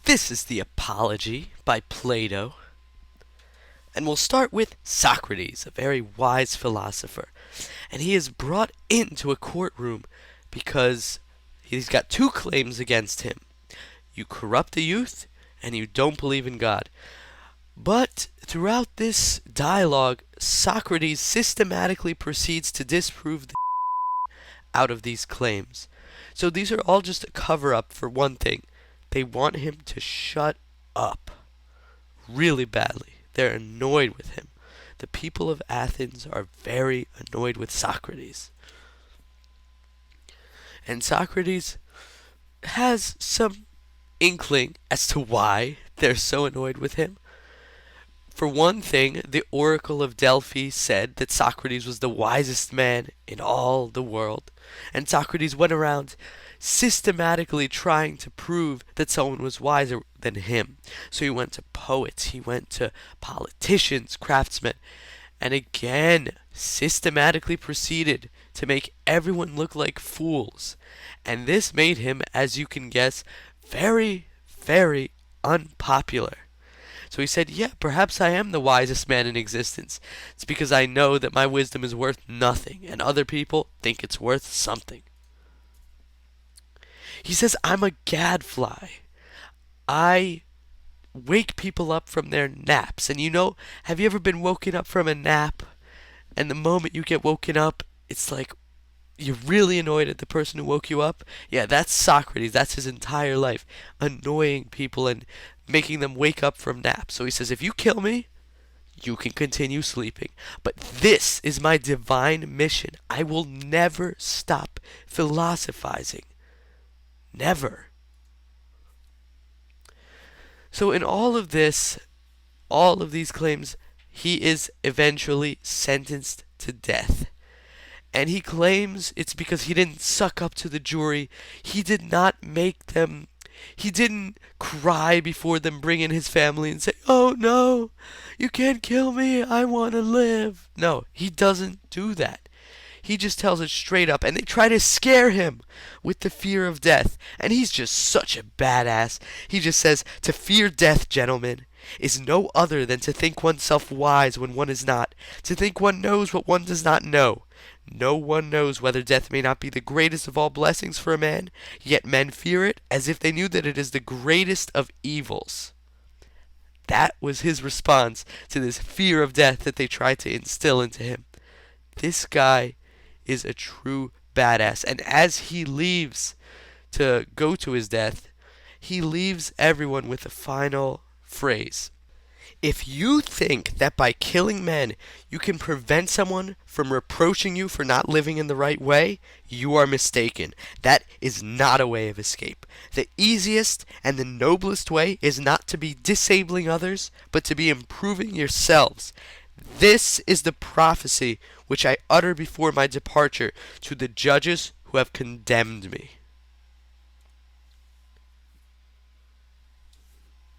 This is the Apology by Plato, and we'll start with Socrates, a very wise philosopher. And he is brought into a courtroom because he's got two claims against him. You corrupt the youth, and you don't believe in God. But throughout this dialogue, Socrates systematically proceeds to disprove the out of these claims. So these are all just a cover-up for one thing. They want him to shut up really badly. They're annoyed with him. The people of Athens are very annoyed with Socrates. And Socrates has some inkling as to why they're so annoyed with him. For one thing, the Oracle of Delphi said that Socrates was the wisest man in all the world. And Socrates went around systematically trying to prove that someone was wiser than him. So he went to poets, he went to politicians, craftsmen, and again systematically proceeded to make everyone look like fools. And this made him, as you can guess, very, very unpopular. So he said, yeah, perhaps I am the wisest man in existence. It's because I know that my wisdom is worth nothing, and other people think it's worth something. He says, I'm a gadfly. I wake people up from their naps. And have you ever been woken up from a nap, and the moment you get woken up, it's like you're really annoyed at the person who woke you up? Yeah, that's Socrates. That's his entire life, annoying people and making them wake up from naps. So he says, if you kill me, you can continue sleeping. But this is my divine mission. I will never stop philosophizing. Never. So in all of this, all of these claims, he is eventually sentenced to death. And he claims it's because he didn't suck up to the jury. He did not make them. He didn't cry before them, bring in his family and say, oh no, you can't kill me, I want to live. No, he doesn't do that. He just tells it straight up, and they try to scare him with the fear of death. And he's just such a badass. He just says, to fear death, gentlemen, is no other than to think oneself wise when one is not, to think one knows what one does not know. No one knows whether death may not be the greatest of all blessings for a man, yet men fear it as if they knew that it is the greatest of evils. That was his response to this fear of death that they tried to instill into him. This guy is a true badass. And as he leaves to go to his death, he leaves everyone with a final phrase. If you think that by killing men you can prevent someone from reproaching you for not living in the right way, you are mistaken. That is not a way of escape. The easiest and the noblest way is not to be disabling others, but to be improving yourselves. This is the prophecy which I utter before my departure to the judges who have condemned me.